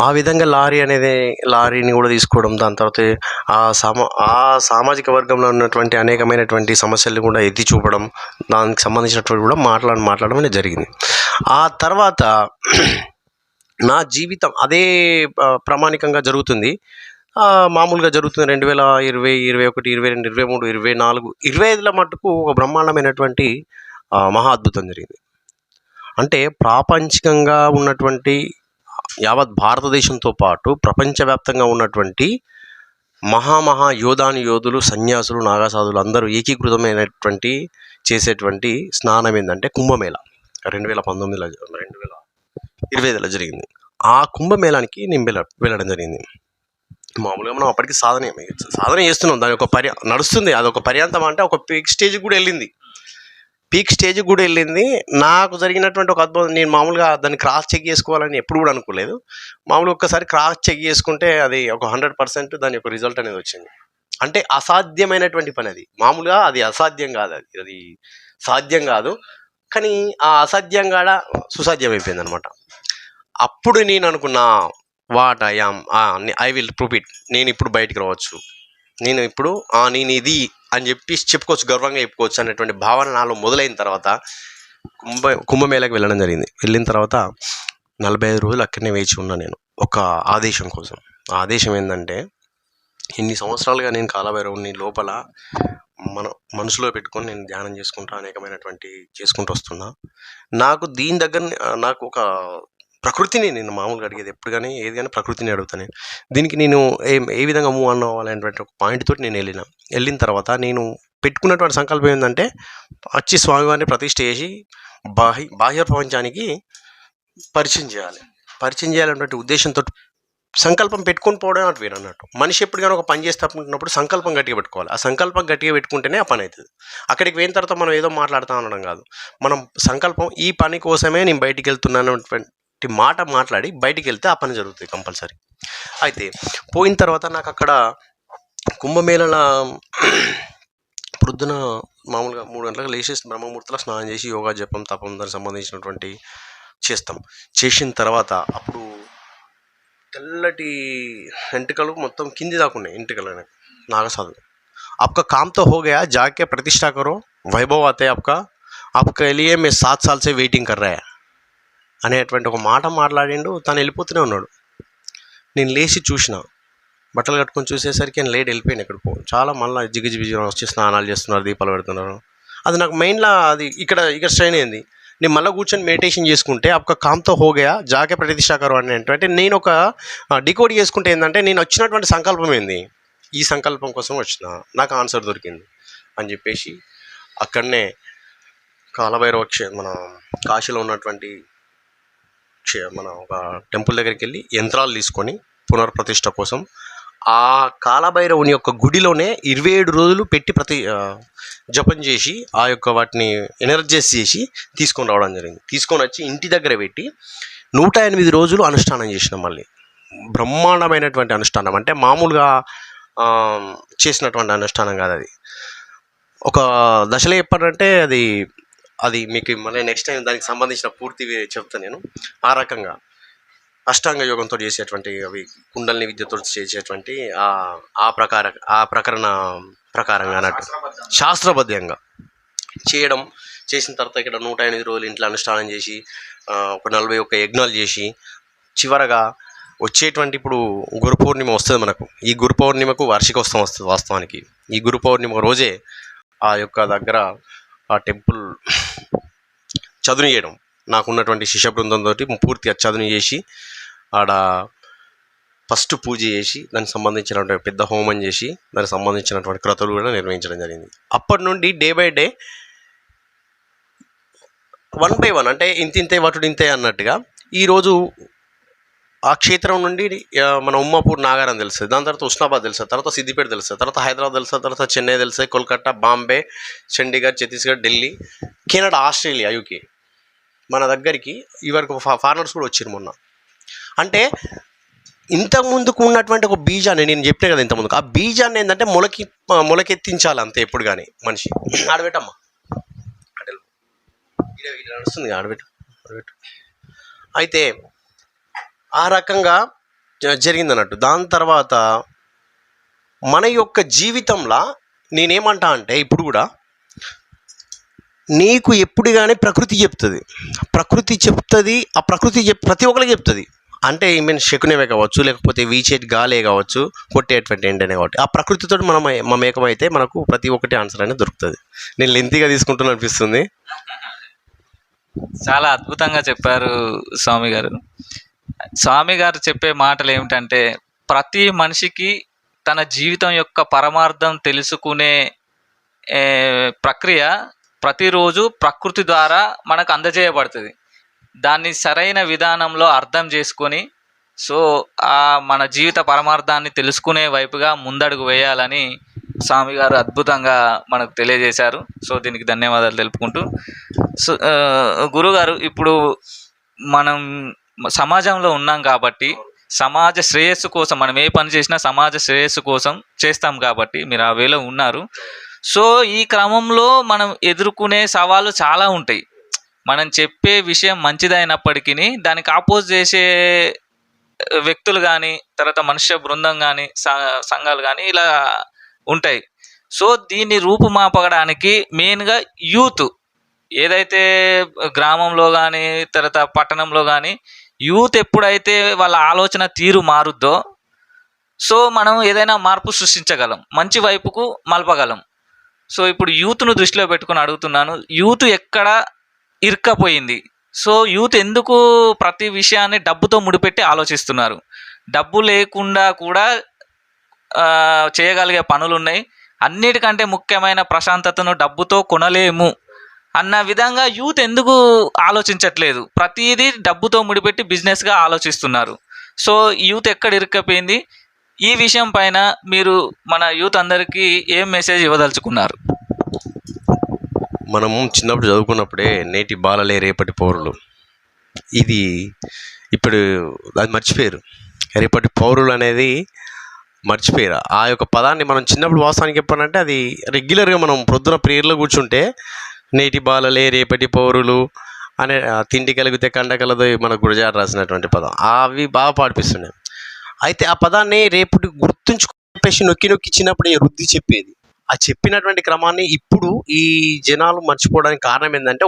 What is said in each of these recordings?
ఆ విధంగా లారీని కూడా తీసుకోవడం, దాని తర్వాత ఆ సామాజిక వర్గంలో ఉన్నటువంటి అనేకమైనటువంటి సమస్యల్ని కూడా ఎత్తి చూపడం, దానికి సంబంధించినటువంటి కూడా మాట్లాడడం అనేది జరిగింది. ఆ తర్వాత నా జీవితం అదే ప్రామాణికంగా జరుగుతుంది. మామూలుగా జరుగుతుంది 2020, 21, 22, 23, 24, 25లో మట్టుకు ఒక బ్రహ్మాండమైనటువంటి మహా అద్భుతం జరిగింది. అంటే ప్రాపంచికంగా ఉన్నటువంటి యావత్ భారతదేశంతో పాటు ప్రపంచవ్యాప్తంగా ఉన్నటువంటి మహా యోధులు, సన్యాసులు, నాగాసాధులు అందరూ ఏకీకృతమైనటువంటి చేసేటువంటి స్నానం ఏంటంటే కుంభమేళ. 2019లో 2025లో జరిగింది. ఆ కుంభమేళానికి నేను వెళ్ళడం జరిగింది. మామూలుగా మనం అప్పటికి సాధన చేస్తున్నాం, దాని ఒక నడుస్తుంది. అదొక పర్యాంతం, అంటే ఒక పీక్ స్టేజ్కి కూడా వెళ్ళింది. నాకు జరిగినటువంటి ఒక అద్భుతం, నేను మామూలుగా దాన్ని క్రాస్ చెక్ చేసుకోవాలని ఎప్పుడు కూడా అనుకోలేదు. మామూలుగా ఒక్కసారి క్రాస్ చెక్ చేసుకుంటే అది ఒక 100% దాని యొక్క రిజల్ట్ అనేది వచ్చింది. అంటే అసాధ్యమైనటువంటి పని అది. మామూలుగా అది అసాధ్యం కాదు, అది సాధ్యం కాదు. కానీ ఆ అసాధ్యం కూడా సుసాధ్యం అయిపోయింది అనమాట. అప్పుడు నేను అనుకున్నా, what I will prove it. నేను ఇప్పుడు బయటికి రావచ్చు, నేను ఇది అని చెప్పుకోవచ్చు, గర్వంగా చెప్పుకోవచ్చు అనేటువంటి భావన నాలో మొదలైన తర్వాత కుంభమేళకి వెళ్ళడం జరిగింది. వెళ్ళిన తర్వాత 45 రోజులు అక్కడనే వేచి ఉన్నా నేను, ఒక ఆదేశం కోసం. ఆ ఆదేశం ఏంటంటే, ఇన్ని సంవత్సరాలుగా నేను కాలభైరవుని లోపల మనసులో పెట్టుకొని నేను ధ్యానం చేసుకుంటూ వస్తున్నా. నాకు దీని దగ్గర నాకు ఒక ప్రకృతిని నేను మామూలుగా అడిగేది ఎప్పుడు కానీ ఏది కానీ ప్రకృతిని అడుగుతాను. దీనికి నేను ఏ విధంగా మూవ్ ఆన్ అవ్వాలనేటువంటి ఒక పాయింట్ తోటి నేను వెళ్ళిన తర్వాత నేను పెట్టుకున్నటువంటి సంకల్పం ఏంటంటే, వచ్చి స్వామివారిని ప్రతిష్ఠ చేసి బాహ్య ప్రపంచానికి పరిచయం చేయాలనేటువంటి ఉద్దేశంతో సంకల్పం పెట్టుకొని పోవడం అటు వేరు అన్నట్టు. మనిషి ఎప్పటికైనా ఒక పని చేస్తున్నప్పుడు సంకల్పం గట్టిగా పెట్టుకోవాలి. ఆ సంకల్పం గట్టిగా పెట్టుకుంటేనే ఆ పని అవుతుంది. అక్కడికి పోయిన తర్వాత మనం ఏదో మాట్లాడుతూ అనడం కాదు, మనం సంకల్పం ఈ పని కోసమే నేను బయటికి వెళ్తున్నాను మాట మాట్లాడి బయటికి వెళ్తే ఆ పని జరుగుతుంది కంపల్సరీ. అయితే పోయిన తర్వాత నాకు అక్కడ కుంభమేళ పొద్దున మామూలుగా 3 గంటలకు లేచేసి బ్రహ్మముహూర్తంలో స్నానం చేసి యోగా జపం తపం దానికి సంబంధించినటువంటి చేసిన తర్వాత అప్పుడు తెల్లటి ఎంటుకలు మొత్తం కింది దాకున్నాయి ఎంటుకలు నాగసాధు. आपका काम तो हो गया, जाके प्रतिष्ठा करो, वैभव आते आपके लिए मैं 7 साल से వెయిటింగ్ कर रहा है అనేటువంటి ఒక మాట మాట్లాడిండు. తను వెళ్ళిపోతూనే ఉన్నాడు. నేను లేచి చూసిన, బట్టలు కట్టుకొని చూసేసరికి నేను లేట్ వెళ్ళిపోయాను ఎక్కడికో. చాలా మళ్ళీ జిగిజిగి వచ్చి స్నానాలు చేస్తున్నారు, దీపాలు పెడుతున్నారు. అది నాకు మెయిన్లా అది ఇక్కడ స్ట్రైన్ అయింది. నేను మళ్ళీ కూర్చొని మెడిటేషన్ చేసుకుంటే आपका काम तो हो गया, जाके प्रतिष्ठा करो అంటే నేను ఒక డికోడ్ చేసుకుంటే ఏంటంటే, నేను వచ్చినటువంటి సంకల్పం ఏంది, ఈ సంకల్పం కోసం వచ్చిన, నాకు ఆన్సర్ దొరికింది అని చెప్పేసి అక్కడనే కాలభైరవ మన కాశీలో ఉన్నటువంటి మన ఒక టెంపుల్ దగ్గరికి వెళ్ళి యంత్రాలు తీసుకొని పునర్ప్రతిష్ఠ కోసం ఆ కాలభైరవుని యొక్క గుడిలోనే 27 రోజులు పెట్టి జపం చేసి ఆ యొక్క వాటిని ఎనర్జైజ్ చేసి తీసుకొని రావడం జరిగింది. తీసుకొని వచ్చి ఇంటి దగ్గర పెట్టి 108 రోజులు అనుష్ఠానం చేసిన. మళ్ళీ బ్రహ్మాండమైనటువంటి అనుష్ఠానం, అంటే మామూలుగా చేసినటువంటి అనుష్ఠానం కాదు. అది ఒక దశలో చెప్పాలంటే అది మీకు మళ్ళీ నెక్స్ట్ టైం దానికి సంబంధించిన పూర్తి చెప్తాను నేను. ఆ రకంగా అష్టాంగ యోగంతో చేసేటువంటి, అవి కుండలిని విద్యతో చేసేటువంటి ఆ ప్రకారంగా అన్నట్టు శాస్త్రబద్ధంగా చేసిన తర్వాత ఇక్కడ 108 రోజులు ఇంట్లో అనుష్ఠానం చేసి ఒక 41 యజ్ఞాలు చేసి చివరగా వచ్చేటువంటి ఇప్పుడు గురు పౌర్ణిమ వస్తుంది మనకు. ఈ గురు పౌర్ణిమకు వార్షికోత్సవం వస్తుంది వాస్తవానికి. ఈ గురు పౌర్ణిమ రోజే ఆ యొక్క దగ్గర ఆ టెంపుల్ చదును చేయడం, నాకున్నటువంటి శిష్య బృందంతో పూర్తిగా చదును చేసి ఆడ ఫస్ట్ పూజ చేసి దానికి సంబంధించినటువంటి పెద్ద హోమం చేసి దానికి సంబంధించినటువంటి క్రతువులు కూడా నిర్వహించడం జరిగింది. అప్పటి నుండి డే బై డే 1 by 1 అంటే ఇంతే వటుడింతే అన్నట్టుగా ఈరోజు ఆ క్షేత్రం నుండి మన ఉమ్మాపూర్ నాగారం తెలుస్తుంది, దాని తర్వాత ఉస్నాబాద్ తెలుస్తుంది, తర్వాత సిద్దిపేట తెలుస్తుంది, తర్వాత హైదరాబాద్ తెలుస్తుంది, తర్వాత చెన్నై తెలుస్తుంది, Kolkata, Bombay, Chandigarh, Chhattisgarh, Delhi, Canada, Australia, UK మన దగ్గరికి ఇవరకు ఫారినర్స్ కూడా వచ్చారు మొన్న. అంటే ఇంతకుముందుకు ఉన్నటువంటి ఒక బీజాన్ని నేను చెప్పిన కదా ఇంతకుముందుకు, ఆ బీజాన్ని ఏంటంటే మొలకెత్తించాలి అంతే. ఎప్పుడు కానీ మనిషి ఆడబెట్టమ్మా నడుస్తుంది ఆడబెట్టు. అయితే ఆ రకంగా జరిగిందన్నట్టు. దాని తర్వాత మన యొక్క జీవితంలో నేనేమంటా అంటే ఇప్పుడు కూడా నీకు ఎప్పుడు కానీ ప్రకృతి చెప్తుంది, ప్రకృతి చెప్తుంది. ఆ ప్రకృతి ప్రతి ఒక్కరికి చెప్తుంది. అంటే ఐ మీన్ శకునమే కావచ్చు, లేకపోతే వీచేటి గాలే కావచ్చు, కొట్టేటువంటి ఏంటనే కాబట్టి ఆ ప్రకృతితో మనం మమేకమైతే మనకు ప్రతి ఒక్కటి ఆన్సర్ అనేది దొరుకుతుంది. నేను లెంతీగా తీసుకుంటున్నా అనిపిస్తుంది. చాలా అద్భుతంగా చెప్పారు స్వామి గారు. స్వామి గారు చెప్పే మాటలు ఏమిటంటే, ప్రతి మనిషికి తన జీవితం యొక్క పరమార్థం తెలుసుకునే ప్రక్రియ ప్రతిరోజు ప్రకృతి ద్వారా మనకు అందజేయబడుతుంది. దాన్ని సరైన విధానంలో అర్థం చేసుకొని సో మన జీవిత పరమార్థాన్ని తెలుసుకునే వైపుగా ముందడుగు వేయాలని స్వామి గారు అద్భుతంగా మనకు తెలియజేశారు. సో దీనికి ధన్యవాదాలు తెలుపుకుంటూ, సో గురుగారు, ఇప్పుడు మనం సమాజంలో ఉన్నాం కాబట్టి సమాజ శ్రేయస్సు కోసం మనం ఏ పని చేసినా సమాజ శ్రేయస్సు కోసం చేస్తాం కాబట్టి మీరు ఆ వేలో ఉన్నారు. సో ఈ క్రమంలో మనం ఎదుర్కొనే సవాళ్ళు చాలా ఉంటాయి. మనం చెప్పే విషయం మంచిదైనప్పటికీ దానికి ఆపోజ్ చేసే వ్యక్తులు కానీ, తర్వాత మనుష్య బృందం కానీ, సంఘాలు కానీ ఇలా ఉంటాయి. సో దీన్ని రూపుమాపడానికి మెయిన్గా యూత్, ఏదైతే గ్రామంలో కానీ తర్వాత పట్టణంలో కానీ యూత్ ఎప్పుడైతే వాళ్ళ ఆలోచన తీరు మారుద్దో సో మనం ఏదైనా మార్పు సృష్టించగలం, మంచి వైపుకు మలపగలం. సో ఇప్పుడు యూత్ను దృష్టిలో పెట్టుకుని అడుగుతున్నాను, యూత్ ఎక్కడ ఇరుక్కపోయింది? సో యూత్ ఎందుకు ప్రతి విషయాన్ని డబ్బుతో ముడిపెట్టి ఆలోచిస్తున్నారు? డబ్బు లేకుండా కూడా చేయగలిగే పనులు ఉన్నాయి. అన్నిటికంటే ముఖ్యమైన ప్రశాంతతను డబ్బుతో కొనలేము అన్న విధంగా యూత్ ఎందుకు ఆలోచించట్లేదు? ప్రతిదీ డబ్బుతో ముడిపెట్టి బిజినెస్గా ఆలోచిస్తున్నారు. సో యూత్ ఎక్కడ ఇరుక్కపోయింది? ఈ విషయం పైన మీరు మన యూత్ అందరికీ ఏం మెసేజ్ ఇవ్వదలుచుకున్నారు? మనము చిన్నప్పుడు చదువుకున్నప్పుడే నేటి బాలలే రేపటి పౌరులు, ఇది ఇప్పుడు అది మర్చిపోయారు. రేపటి పౌరులు అనేది మర్చిపోయారు. ఆ యొక్క పదాన్ని మనం చిన్నప్పుడు వాస్తవానికి చెప్పాలంటే అది రెగ్యులర్గా మనం ప్రొద్దున ప్రేయర్లో కూర్చుంటే నేటి బాలలే రేపటి పౌరులు అనే తిండి కలిగితే కండ కలదో మన గురజాడ రాసినటువంటి పదం, అవి బాగా పాడిపిస్తున్నాయి. అయితే ఆ పదాన్ని రేపటి గుర్తుంచుకుని నొక్కి నొక్కి చిన్నప్పుడు వృద్ధి చెప్పేది. ఆ చెప్పినటువంటి క్రమాన్ని ఇప్పుడు ఈ జనాలు మర్చిపోవడానికి కారణం ఏంటంటే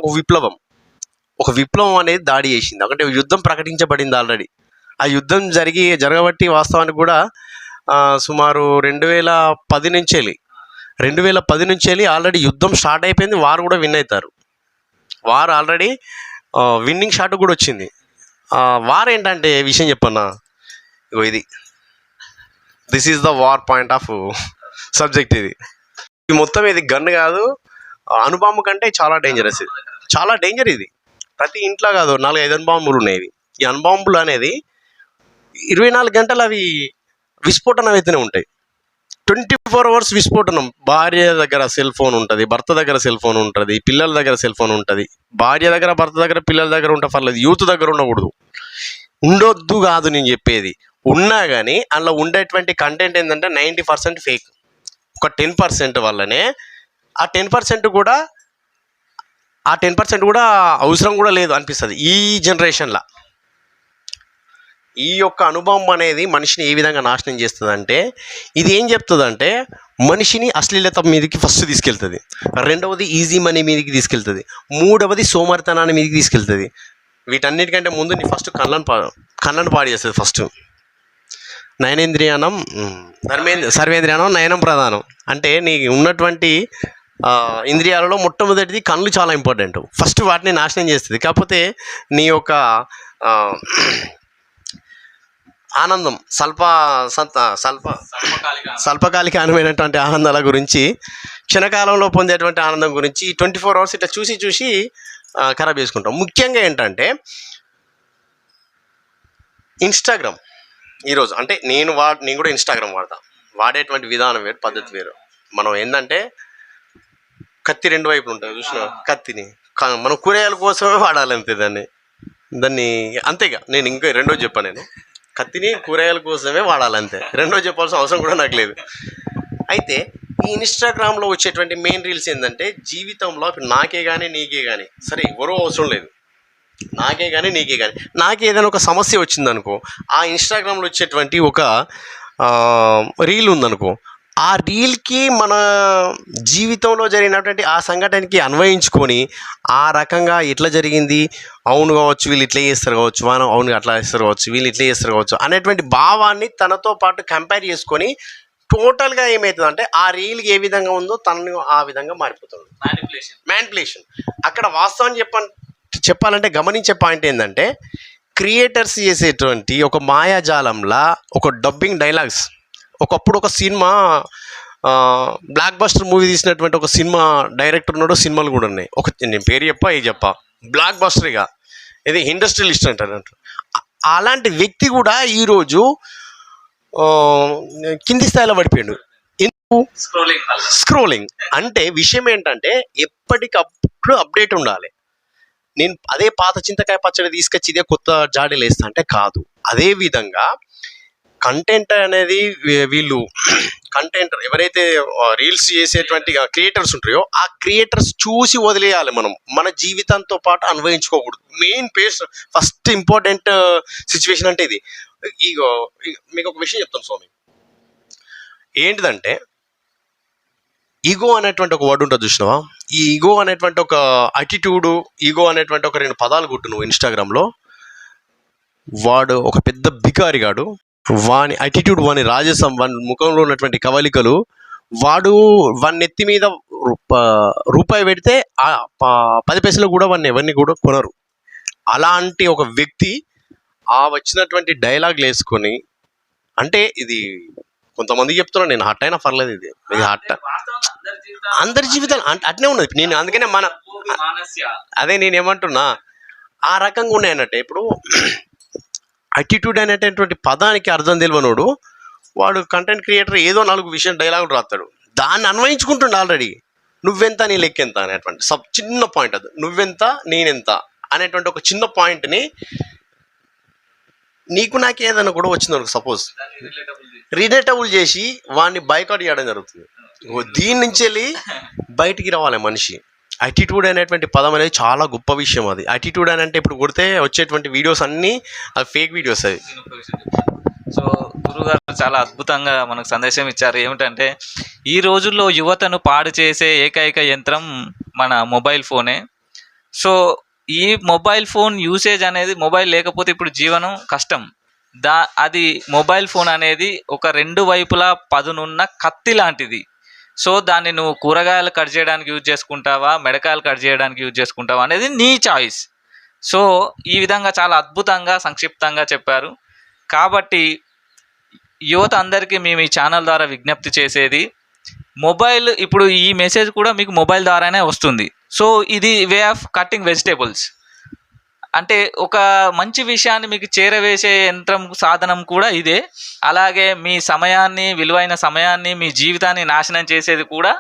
ఒక విప్లవం అనేది దాడి చేసింది. అంటే యుద్ధం ప్రకటించబడింది ఆల్రెడీ. ఆ యుద్ధం జరగబట్టి వాస్తవానికి కూడా సుమారు 2010 నుంచి ఆల్రెడీ యుద్ధం స్టార్ట్ అయిపోయింది. వారు కూడా విన్ అవుతారు. వారు ఆల్రెడీ విన్నింగ్ షాట్ కూడా వచ్చింది. వార్ ఏంటంటే విషయం చెప్పన్నా, ఇది this is the war point of subject. ఇది మొత్తం ఇది గన్ కాదు, అణుబాంబు కంటే చాలా డేంజరస్. ఇది చాలా డేంజర్. ఇది ప్రతి ఇంట్లో కాదు 4-5 అణుబాంబులు ఉన్నాయి. ఈ అణుబాంబులు అనేది 24 గంటలు అవి విస్ఫోటనం అయితేనే ఉంటాయి. 24 hours విస్ఫోటనం. భార్య దగ్గర సెల్ ఫోన్ ఉంటుంది, భర్త దగ్గర సెల్ ఫోన్ ఉంటుంది, పిల్లల దగ్గర సెల్ ఫోన్ ఉంటుంది. భార్య దగ్గర, భర్త దగ్గర, పిల్లల దగ్గర ఉంటే పర్లేదు, యూత్ దగ్గర ఉండకూడదు. ఉండొద్దు కాదు నేను చెప్పేది, ఉన్నా కానీ అందులో ఉండేటువంటి కంటెంట్ ఏంటంటే 90% ఫేక్. ఒక 10% వల్లనే ఆ 10% కూడా అవసరం కూడా లేదు అనిపిస్తుంది ఈ జనరేషన్లో. ఈ యొక్క అనుభవం అనేది మనిషిని ఏ విధంగా నాశనం చేస్తుంది, ఇది ఏం చెప్తుందంటే మనిషిని అశ్లీలత మీదకి ఫస్ట్ తీసుకెళ్తుంది, రెండవది ఈజీ మనీ మీదకి తీసుకెళ్తుంది, మూడవది సోమరితనాన్ని మీదకి తీసుకెళ్తుంది. వీటన్నిటికంటే ముందు నీ ఫస్ట్ కళ్ళను పాడు చేస్తుంది. ఫస్ట్ నయనేంద్రియానం సర్వేంద్రియానం నయనం ప్రధానం. అంటే నీకు ఉన్నటువంటి ఇంద్రియాలలో మొట్టమొదటిది కళ్ళు చాలా ఇంపార్టెంట్. ఫస్ట్ వాటిని నాశనం చేస్తుంది. కాకపోతే నీ యొక్క ఆనందం స్వల్పకాలిక ఆనందమైనటువంటి ఆనందాల గురించి, క్షణకాలంలో పొందేటువంటి ఆనందం గురించి 24 hours ఇట్లా చూసి ఖరాబ్ చేసుకుంటాం. ముఖ్యంగా ఏంటంటే ఇన్స్టాగ్రామ్ ఈరోజు అంటే నేను కూడా ఇన్స్టాగ్రామ్ వాడతా. వాడేటువంటి విధానం వేరు, పద్ధతి వేరు. మనం ఏంటంటే కత్తి 2 వైపులు ఉంటుంది చూసిన, కత్తిని మనం కూరగాయల కోసమే వాడాలి అంతే. దాన్ని అంతేగా. నేను ఇంకా రెండోది చెప్పాను, నేను కత్తిని కూరగాయల కోసమే వాడాలి అంతే. రెండోది చెప్పాల్సిన అవసరం కూడా నాకు లేదు. అయితే ఈ ఇన్స్టాగ్రామ్లో వచ్చేటువంటి మెయిన్ రీల్స్ ఏంటంటే జీవితంలో నాకే కానీ నీకే కానీ సరే ఎవరో అవసరం లేదు, నాకే కానీ నీకే కానీ నాకు ఏదైనా ఒక సమస్య వచ్చిందనుకో, ఆ ఇన్స్టాగ్రామ్లో వచ్చేటువంటి ఒక రీల్ ఉందనుకో, ఆ రీల్కి మన జీవితంలో జరిగినటువంటి ఆ సంఘటనకి అన్వయించుకొని ఆ రకంగా ఎట్లా జరిగింది, అవును కావచ్చు వీళ్ళు ఇట్లా చేస్తారు కావచ్చు, మనం అవును అట్లా చేస్తారు కావచ్చు, వీళ్ళు ఇట్లా చేస్తారు కావచ్చు అనేటువంటి భావాన్ని తనతో పాటు కంపేర్ చేసుకొని టోటల్గా ఏమవుతుంది అంటే ఆ రీల్కి ఏ విధంగా ఉందో తనను ఆ విధంగా మారిపోతుంది. మ్యానిపులేషన్. అక్కడ వాస్తవం చెప్పాలంటే గమనించే పాయింట్ ఏంటంటే, క్రియేటర్స్ చేసేటువంటి ఒక మాయాజాలంలా ఒక డబ్బింగ్ డైలాగ్స్. ఒకప్పుడు ఒక సినిమా బ్లాక్ బస్టర్ మూవీ తీసినటువంటి ఒక సినిమా డైరెక్టర్ ఉన్నాడు, సినిమాలు కూడా ఉన్నాయి. నేను పేరు చెప్పా బ్లాక్ బస్టర్గా ఇది ఇండస్ట్రియలిస్ట్ అంటారు. అలాంటి వ్యక్తి కూడా ఈరోజు కింది స్థాయిలో పడిపోయాడు. ఎందుకు? స్క్రోలింగ్. అంటే విషయం ఏంటంటే ఎప్పటికప్పుడు అప్డేట్ ఉండాలి. నేను అదే పాత చింతకాయ పచ్చడి తీసుకొచ్చి ఇదే కొత్త జాడీలు వేస్తా అంటే కాదు. అదే విధంగా కంటెంట్ అనేది వీళ్ళు ఎవరైతే రీల్స్ చేసేటువంటి క్రియేటర్స్ ఉంటాయో ఆ క్రియేటర్స్ చూసి వదిలేయాలి. మనం మన జీవితంతో పాటు అన్వయించుకోకూడదు. మెయిన్ ఫస్ట్ ఇంపార్టెంట్ సిచ్యువేషన్ అంటే ఇది. మీకు ఒక విషయం చెప్తాను స్వామి, ఏంటిదంటే ఈగో అనేటువంటి ఒక వర్డ్ ఉంటుంది చూసినావా? ఈ ఈగో అనేటువంటి ఒక అటిట్యూడు, ఈగో అనేటువంటి ఒక 2 పదాలు కొట్టు నువ్వు ఇన్స్టాగ్రామ్లో, వాడు ఒక పెద్ద బికారిగాడు. వాని అటిట్యూడ్, వాని రాజసం, వాని ముఖంలో ఉన్నటువంటి కవలికలు, వాడు నెత్తి మీద రూపాయి పెడితే 10 పైసలు కూడా ఎవరిని కూడా కొనరు. అలాంటి ఒక వ్యక్తి వచ్చినటువంటి డైలాగులు వేసుకొని, అంటే ఇది కొంతమందికి చెప్తున్నాను నేను, హట్ అయినా పర్లేదు, ఇది హట్ అందరి జీవితాలు అట్నే ఉన్నది. నేను అందుకనే అదే నేనేమంటున్నా, ఆ రకంగా ఉన్నాయన్నట్టే. ఇప్పుడు అటిట్యూడ్ అనేటటువంటి పదానికి అర్థం తెలియనోడు వాడు కంటెంట్ క్రియేటర్ ఏదో 4 విషయం డైలాగులు రాస్తాడు, దాన్ని అన్వయించుకుంటుండే ఆల్రెడీ. నువ్వెంత నీ లెక్కెంత అనేటువంటి చిన్న పాయింట్, అది నువ్వెంత నేనెంత అనేటువంటి ఒక చిన్న పాయింట్ని నీకు నాకు ఏదైనా కూడా వచ్చిందనుకో, సపోజ్ రిలేటబుల్ చేసి వాడిని బైకాట్ చేయడం జరుగుతుంది. దీని నుంచి వెళ్ళి బయటికి రావాలి మనిషి. అటిట్యూడ్ అనేటువంటి పదం అనేది చాలా గొప్ప విషయం. అది అటిట్యూడ్ అని అంటే ఇప్పుడు కొడితే వచ్చేటువంటి వీడియోస్ అన్నీ అవి ఫేక్ వీడియోస్. అవి సో గురుగారు చాలా అద్భుతంగా మనకు సందేశం ఇచ్చారు. ఏమిటంటే ఈ రోజుల్లో యువతను పాడు చేసే ఏకైక యంత్రం మన మొబైల్ ఫోనే. సో ఈ మొబైల్ ఫోన్ యూసేజ్ అనేది, మొబైల్ లేకపోతే ఇప్పుడు జీవనం కష్టం. అది మొబైల్ ఫోన్ అనేది ఒక 2 వైపులా పదునున్న కత్తి లాంటిది. సో దాన్ని నువ్వు కూరగాయలు కట్ చేయడానికి యూజ్ చేసుకుంటావా, మెడకాయలు కట్ చేయడానికి యూజ్ చేసుకుంటావా అనేది నీ చాయిస్. సో ఈ విధంగా చాలా అద్భుతంగా సంక్షిప్తంగా చెప్పారు. కాబట్టి యువత అందరికీ మేము ఈ ఛానల్ ద్వారా విజ్ఞప్తి చేసేది, మొబైల్ ఇప్పుడు ఈ మెసేజ్ కూడా మీకు మొబైల్ ద్వారానే వస్తుంది. సో ఇది వే ఆఫ్ కట్టింగ్ వెజిటేబుల్స్. అంటే ఒక మంచి విషయాన్ని మీకు చేరవేసే యంత్రం, సాధనం కూడా ఇదే. అలాగే మీ సమయాన్ని, విలువైన సమయాన్ని, మీ జీవితాన్ని నాశనం చేసేది కూడా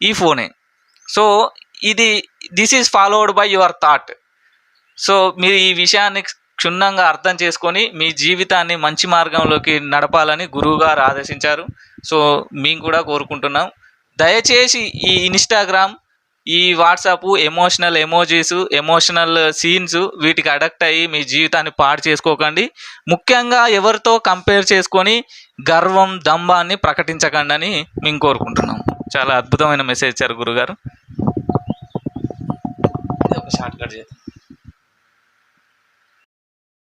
ఈ ఫోనే. So this is followed by your thought. So మీరు ఈ విషయాన్ని క్షుణ్ణంగా అర్థం చేసుకొని మీ జీవితాన్ని మంచి మార్గంలోకి నడపాలని గురువుగారు ఆదేశించారు. సో మేము కూడా కోరుకుంటున్నాం. దయచేసి ఈ ఇన్స్టాగ్రామ్, ఈ WhatsApp, emotional emojis, emotional scenes వీటికి అడక్ట్ అయ్యి మీ జీవితాన్ని పాడు చేసుకోకండి. ముఖ్యంగా ఎవరితో కంపేర్ చేసుకొని గర్వం, దంభాన్ని ప్రకటించకండి అని మేము కోరుకుంటున్నాం. చాలా అద్భుతమైన మెసేజ్ ఇచ్చారు గురుగారు. ఒక షార్ట్ కట్ చేద్దాం.